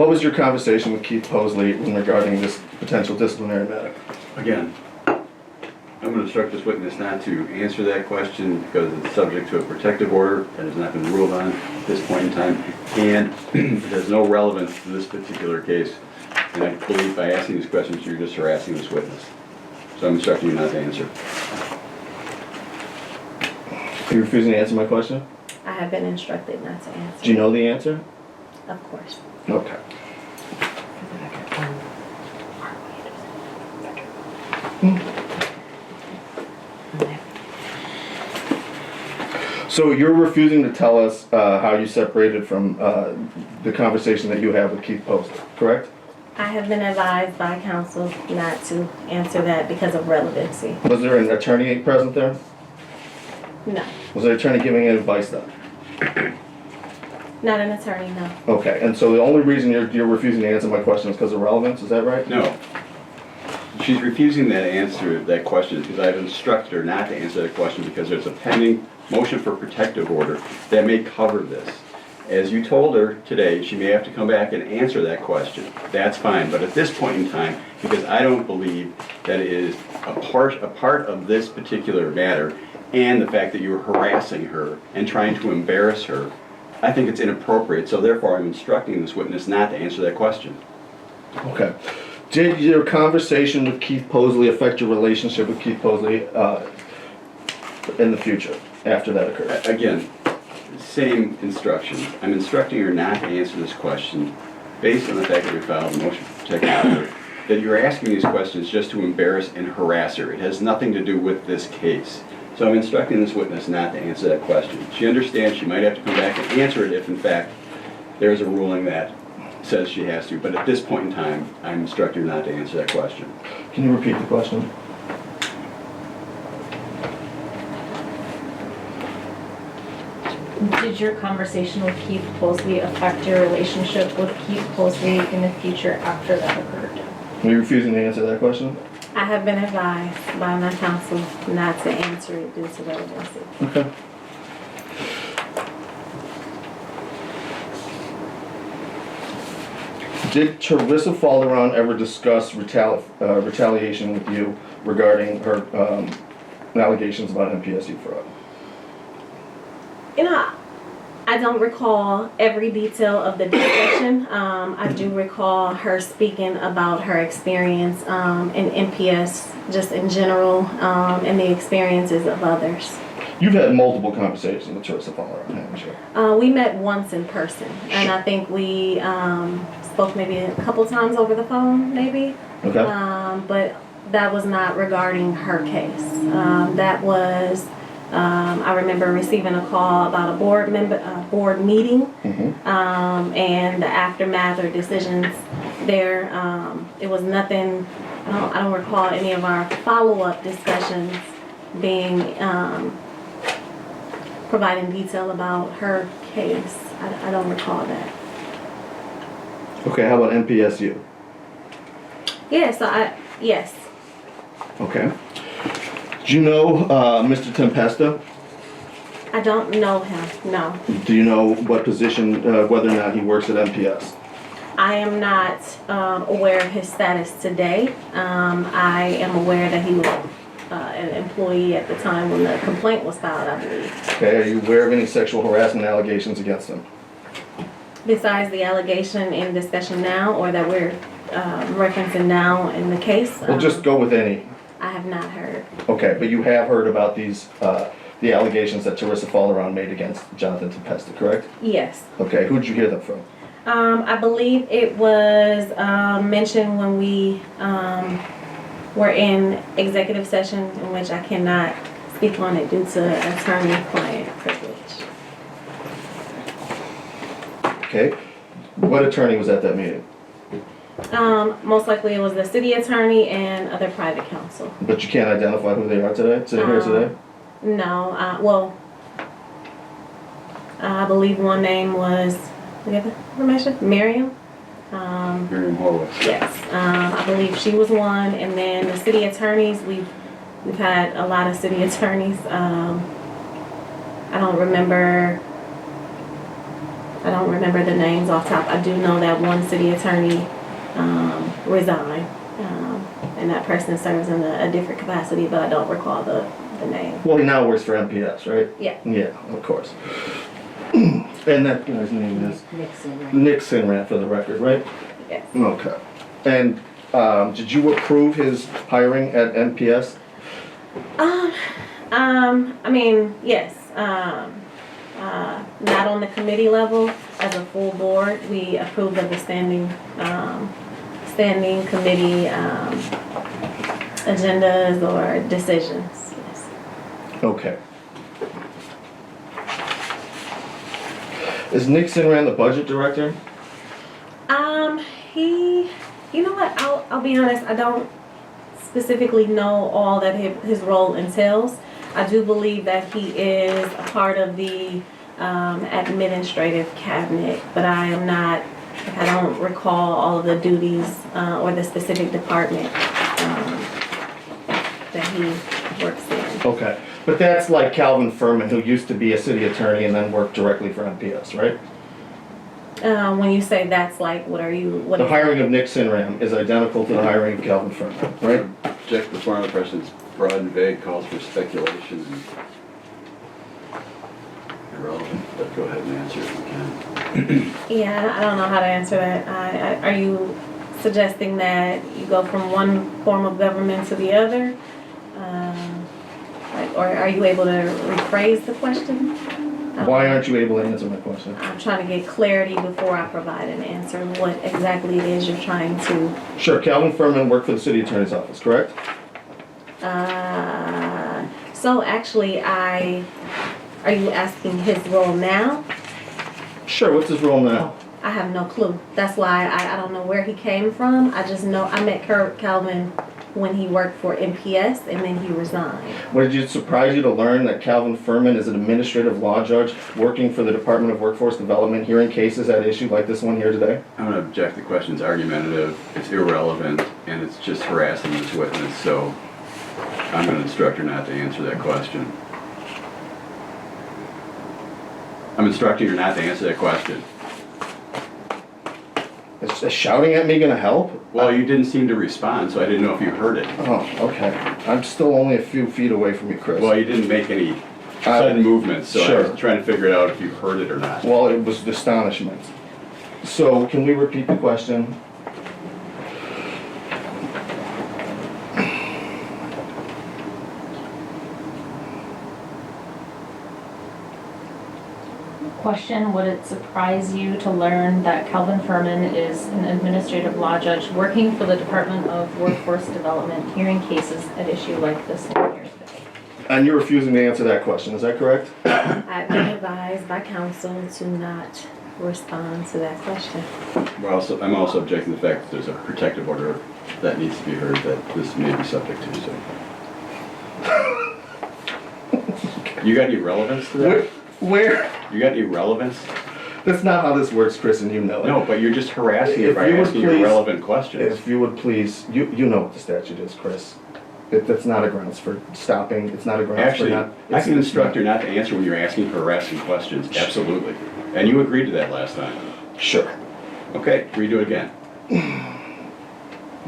What was your conversation with Keith Posley regarding this potential disciplinary matter? Again, I'm going to instruct this witness not to answer that question because it's subject to a protective order that has not been ruled on at this point in time, and it has no relevance to this particular case. And I believe by asking these questions, you're just harassing this witness. So I'm instructing you not to answer. Are you refusing to answer my question? I have been instructed not to answer. Do you know the answer? Of course. Okay. So you're refusing to tell us how you separated from the conversation that you had with Keith Posley, correct? I have been advised by counsel not to answer that because of relevancy. Was there an attorney present there? No. Was there an attorney giving any advice then? Not an attorney, no. Okay, and so the only reason you're refusing to answer my question is because of relevance, is that right? No. She's refusing that question because I've instructed her not to answer that question because there's a pending motion for protective order that may cover this. As you told her today, she may have to come back and answer that question. That's fine, but at this point in time, because I don't believe that it is a part of this particular matter and the fact that you were harassing her and trying to embarrass her, I think it's inappropriate, so therefore I'm instructing this witness not to answer that question. Okay. Did your conversation with Keith Posley affect your relationship with Keith Posley in the future, after that occurred? Again, same instructions. I'm instructing her not to answer this question based on the fact that we filed a motion for protective order, that you're asking these questions just to embarrass and harass her. It has nothing to do with this case. So I'm instructing this witness not to answer that question. She understands she might have to come back and answer it if, in fact, there's a ruling that says she has to. But at this point in time, I'm instructing her not to answer that question. Can you repeat the question? Did your conversation with Keith Posley affect your relationship with Keith Posley in the future after that occurred? Are you refusing to answer that question? I have been advised by my counsel not to answer it due to relevancy. Okay. Did Teresa Folaron ever discuss retaliation with you regarding her allegations about MPSU fraud? You know, I don't recall every detail of the discussion. I do recall her speaking about her experience in MPS, just in general, and the experiences of others. You've had multiple conversations with Teresa Folaron, haven't you? We met once in person, and I think we spoke maybe a couple times over the phone, maybe. Okay. But that was not regarding her case. That was, I remember receiving a call about a board meeting, and the aftermath or decisions there. It was nothing. I don't recall any of our follow-up discussions being providing detail about her case. I don't recall that. Okay, how about MPSU? Yes. Okay. Do you know Mr. Tempesta? I don't know him, no. Do you know what position, whether or not he works at MPS? I am not aware of his status today. I am aware that he was an employee at the time when the complaint was filed, I believe. Okay, are you aware of any sexual harassment allegations against him? Besides the allegation in discussion now, or that we're referencing now in the case? Well, just go with any. I have not heard. Okay, but you have heard about these, the allegations that Teresa Folaron made against Jonathan Tempesta, correct? Yes. Okay, who did you hear them from? I believe it was mentioned when we were in executive session, in which I cannot speak on it due to attorney-client privilege. Okay, what attorney was at that meeting? Most likely it was the city attorney and other private counsel. But you can't identify who they are today, sitting here today? No, well, I believe one name was, we have the information? Miriam? Miriam Horowitz. Yes, I believe she was one, and then the city attorneys, we've had a lot of city attorneys. I don't remember I don't remember the names off top. I do know that one city attorney resigned, and that person serves in a different capacity, but I don't recall the name. Well, he now works for MPS, right? Yeah. Yeah, of course. And that guy's name is Nick Sinran for the record, right? Yes. Okay. And did you approve his hiring at MPS? I mean, yes. Not on the committee level. As a full board, we approved of the standing committee agendas or decisions. Yes. Okay. Is Nick Sinran the budget director? You know what? I'll be honest. I don't specifically know all that his role entails. I do believe that he is a part of the administrative cabinet, but I am not. I don't recall all of the duties or the specific department that he works in. Okay. But that's like Calvin Furman, who used to be a city attorney and then worked directly for MPS, right? When you say that's like, what are you? What The is hiring of Nick Sinran is identical to the hiring of Calvin Furman, right? Object before the president's broad and vague, calls for speculation and irrelevant, but go ahead and answer if you can. Yeah, I don't know how to answer that. Are you suggesting that you go from one form of government to the other? Or are you able to rephrase the question? Why aren't you able to answer my question? I'm trying to get clarity before I provide an answer, what exactly it is you're trying to. Sure, Calvin Furman worked for the city attorney's office, correct? So actually, are you asking his role now? Sure, what's his role now? I have no clue. That's why I don't know where he came from. I just know I met Calvin when he worked for MPS and then he resigned. Would it surprise you to learn that Calvin Furman is an administrative law judge working for the Department of Workforce Development, hearing cases at issue like this one here today? I'm going to object. The question's argumentative, it's irrelevant, and it's just harassing this witness, so I'm going to instruct her not to answer that question. I'm instructing her not to answer that question. Is shouting at me gonna help? Well, you didn't seem to respond, so I didn't know if you heard it. Oh, okay. I'm still only a few feet away from you, Chris. Well, you didn't make any sudden movements, so I was trying to figure it out if you heard it or not. Well, it was astonishment. So, can we repeat the question? Question, would it surprise you to learn that Calvin Furman is an administrative law judge working for the Department of Workforce Development, hearing cases at issue like this one here today? And you're refusing to answer that question, is that correct? I've been advised by counsel to not respond to that question. Well, I'm also objecting to the fact that there's a protective order that needs to be heard that this may be subject to, so. You got any relevance to that? Where? You got any relevance? That's not how this works, Chris, and you know it. No, but you're just harassing her If by you would asking please- irrelevant questions. If you would please, you know what the statute is, Chris. That's not a grounds for stopping, it's not a grounds Actually, for not. I can instruct her not to answer when you're asking harassing questions, absolutely. And you agreed to that last time. Sure. Okay, redo it again.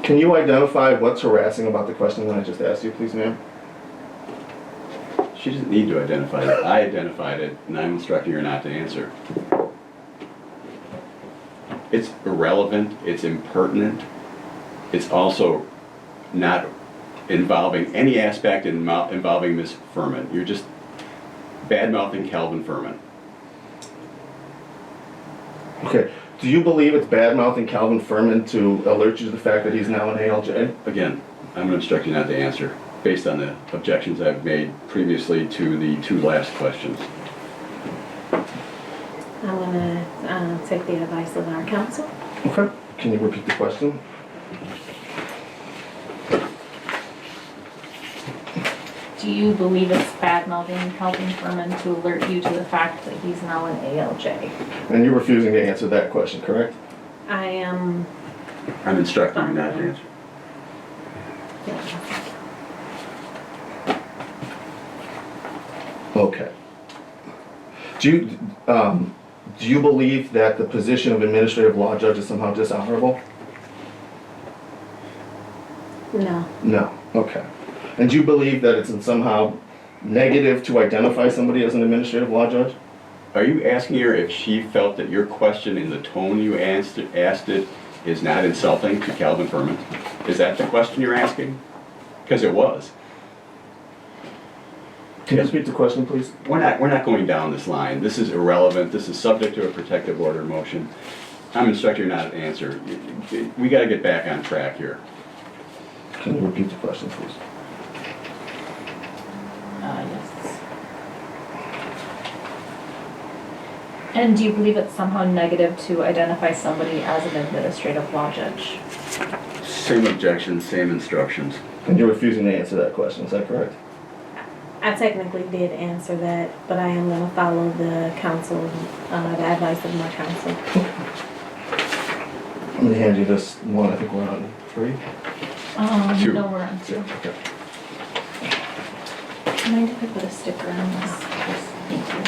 Can you identify what's harassing about the question that I just asked you, please, ma'am? She doesn't need to identify it. I identified it, and I'm instructing her not to answer. It's irrelevant, it's impertinent, it's also not involving any aspect involving Ms. Furman. You're just bad-mouthing Calvin Furman. Okay. Do you believe it's bad-mouthing Calvin Furman to alert you to the fact that he's now an ALJ? Again, I'm going to instruct you not to answer, based on the objections I've made previously to the two last questions. I'm gonna take the advice of our counsel. Okay. Can you repeat the question? Do you believe it's bad-mouthing Calvin Furman to alert you to the fact that he's now an ALJ? And you're refusing to answer that question, correct? I am. I'm instructing you not to answer. Okay. Do Do you believe that the position of administrative law judge is somehow dishonorable? No. No. Okay. And do you believe that it's somehow negative to identify somebody as an administrative law judge? Are you asking her if she felt that your question in the tone you asked it is not insulting to Calvin Furman? Is that the question you're asking? Because it was. Can you repeat the question, please? We're not going down this line. This is irrelevant. This is subject to a protective order motion. I'm instructing you not to answer. We got to get back on track here. Can you repeat the question, please? Yes. And do you believe it's somehow negative to identify somebody as an administrative law judge? Same objections, same instructions. And you're refusing to answer that question, is that correct? I technically did answer that, but I am going to follow the counsel, the advice of my counsel. I'm going to hand you this one. I think we're on 3. Two. No, we're on 2. Okay. Mind if I put a sticker on this? Thank you.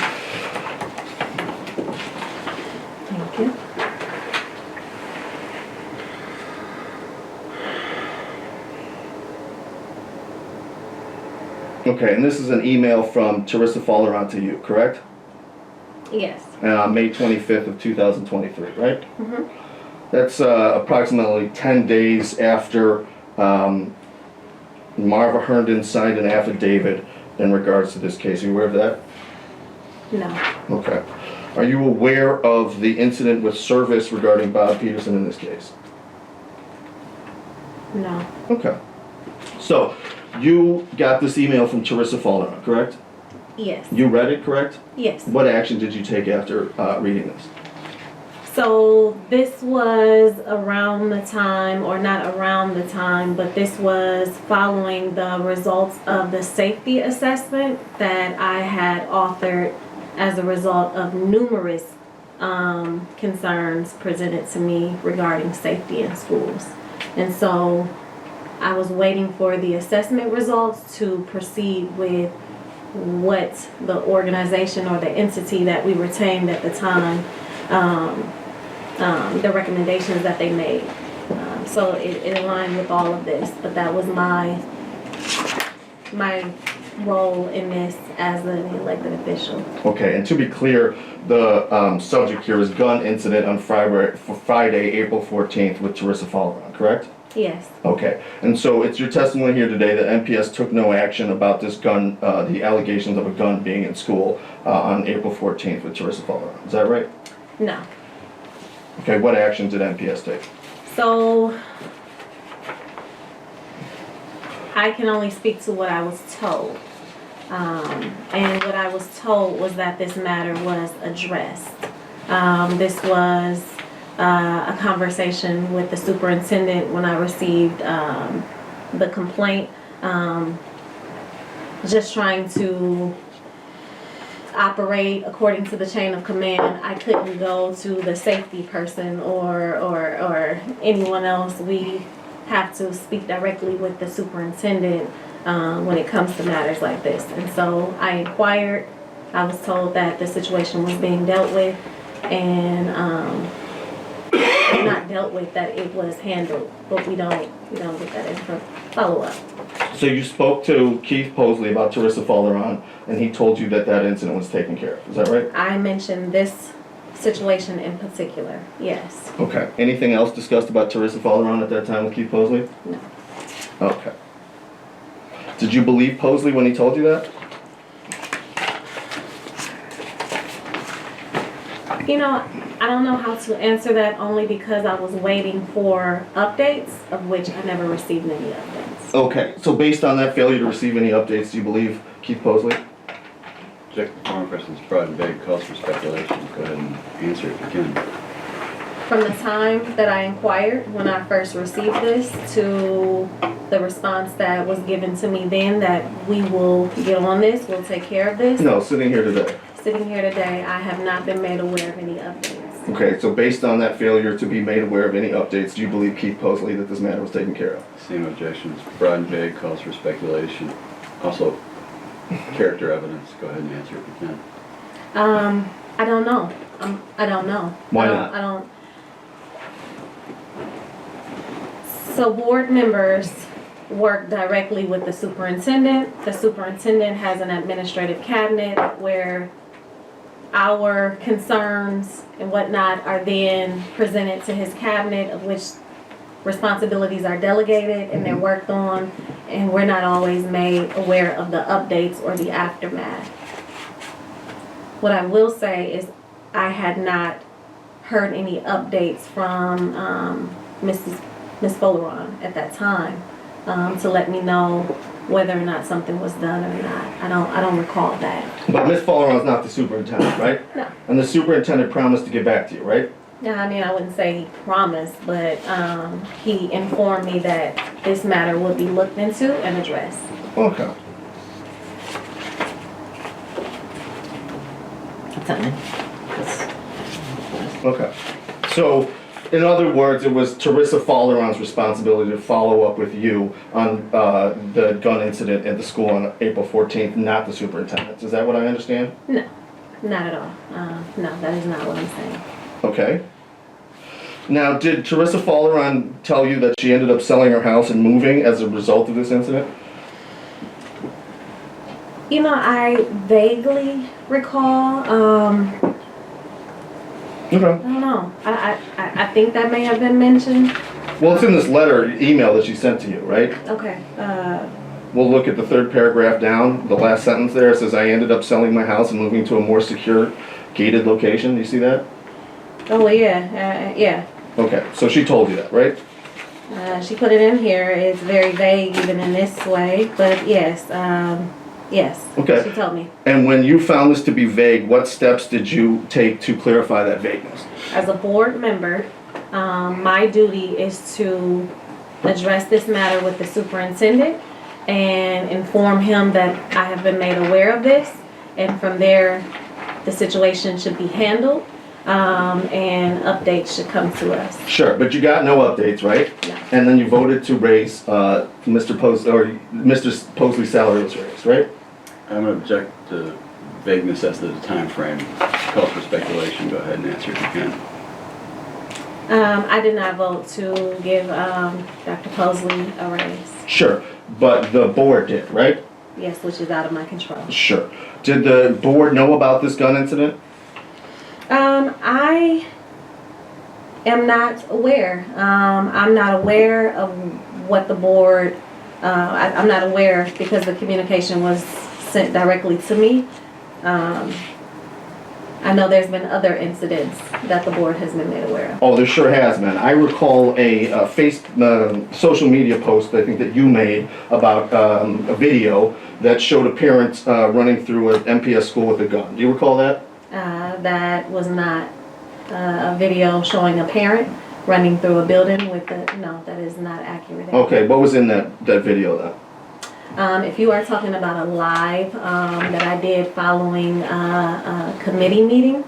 Thank you. Okay, and this is an email from Teresa Folaron to you, correct? Yes. May 25th of 2023, right? Mm-hmm. That's approximately 10 days after Marva Herndon signed an affidavit in regards to this case. Are you aware of that? No. Okay. Are you aware of the incident with service regarding Bob Peterson in this case? No. Okay. So, you got this email from Teresa Folaron, correct? Yes. You read it, correct? Yes. What action did you take after reading this? So this was around the time, or not around the time, but this was following the results of the safety assessment that I had authored as a result of numerous concerns presented to me regarding safety in schools. And so I was waiting for the assessment results to proceed with what the organization or the entity that we retained at the time, the recommendations that they made. So it aligned with all of this, but that was my role in this as an elected official. Okay, and to be clear, the subject here is gun incident on Friday, April 14th with Teresa Folaron, correct? Yes. Okay, and so it's your testimony here today that MPS took no action about this gun, the allegations of a gun being in school on April 14th with Teresa Folaron. Is that right? No. Okay, what action did MPS take? So I can only speak to what I was told. And what I was told was that this matter was addressed. This was a conversation with the superintendent when I received the complaint, just trying to operate according to the chain of command. I couldn't go to the safety person or anyone else. We have to speak directly with the superintendent when it comes to matters like this. And so I inquired. I was told that the situation was being dealt with, and not dealt with, that it was handled, but we don't get that info follow-up. So you spoke to Keith Posley about Teresa Folaron, and he told you that that incident was taken care of. Is that right? I mentioned this situation in particular, yes. Okay. Anything else discussed about Teresa Folaron at that time with Keith Posley? No. Okay. Did you believe Posley when he told you that? You know, I don't know how to answer that, only because I was waiting for updates, of which I never received any updates. Okay. So based on that failure to receive any updates, do you believe Keith Posley? Object the following questions broad and vague, calls for speculation. Go ahead and answer if you can. From the time that I inquired, when I first received this, to the response that was given to me then, that we will get on this, we'll take care of this. No, sitting here today. Sitting here today, I have not been made aware of any updates. Okay, so based on that failure to be made aware of any updates, do you believe Keith Posley that this matter was taken care of? Same objections, broad and vague, calls for speculation. Also, character evidence. Go ahead and answer if you can. I don't know. I don't know. Why not? I don't. So board members work directly with the superintendent. The superintendent has an administrative cabinet where our concerns and whatnot are then presented to his cabinet, of which responsibilities are delegated and they're worked on, and we're not always made aware of the updates or the aftermath. What I will say is I had not heard any updates from Miss Folaron at that time to let me know whether or not something was done or not. I don't recall that. But Miss Folaron's not the superintendent, right? No. And the superintendent promised to get back to you, right? Yeah, I mean, I wouldn't say he promised, but he informed me that this matter would be looked into and addressed. Okay. Okay. So, in other words, it was Teresa Folaron's responsibility to follow up with you on the gun incident at the school on April 14th, not the superintendent's. Is that what I understand? No, not at all. No, that is not what I'm saying. Okay. Now, did Teresa Folaron tell you that she ended up selling her house and moving as a result of this incident? You know, I vaguely recall. Okay. I don't know. I think that may have been mentioned. Well, it's in this email that she sent to you, right? Okay. We'll look at the third paragraph down, the last sentence there. It says, I ended up selling my house and moving to a more secure, gated location. You see that? Oh, yeah. Yeah. Okay, so she told you that, right? She put it in here. It's very vague even in this way, but yes. Yes. Okay. She told me. And when you found this to be vague, what steps did you take to clarify that vagueness? As a board member, my duty is to address this matter with the superintendent and inform him that I have been made aware of this, and from there the situation should be handled, and updates should come to us. Sure, but you got no updates, right? No. And then you voted to raise Mr. Posley's salary was raised, right? I'm going to object to vagueness as to the time frame. Calls for speculation. Go ahead and answer if you can. I did not vote to give Dr. Posley a raise. Sure, but the board did, right? Yes, which is out of my control. Sure. Did the board know about this gun incident? I am not aware. I'm not aware of what the board, I'm not aware because the communication was sent directly to me. I know there's been other incidents that the board has been made aware of. Oh, there sure has been. I recall a social media post, I think, that you made about a video that showed a parent running through an MPS school with a gun. Do you recall that? That was not a video showing a parent running through a building with a, no, that is not accurate. Okay, what was in that video then? If you are talking about a live that I did following a committee meeting,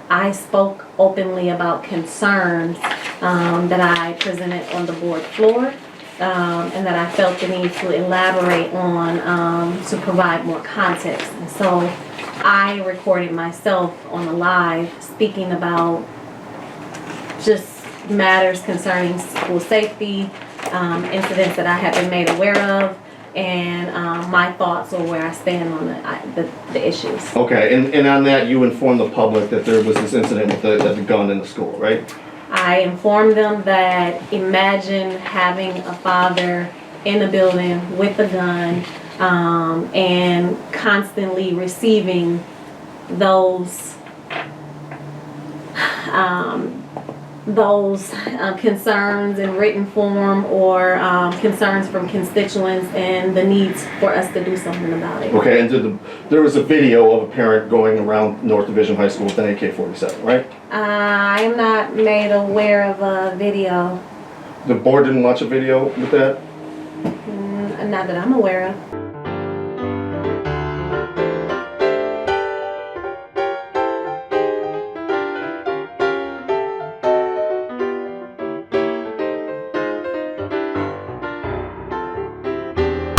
I spoke openly about concerns that I presented on the board floor, and that I felt the need to elaborate on to provide more context. And so I recorded myself on a live speaking about just matters concerning school safety, incidents that I have been made aware of, and my thoughts on where I stand on the issues. Okay, and on that you informed the public that there was this incident with the gun in the school, right? I informed them that imagine having a father in the building with a gun and constantly receiving those concerns in written form or concerns from constituents and the needs for us to do something about it. Okay, and there was a video of a parent going around North Division High School with an AK-47, right? I am not made aware of a video. The board didn't watch a video with that? Not that I'm aware of.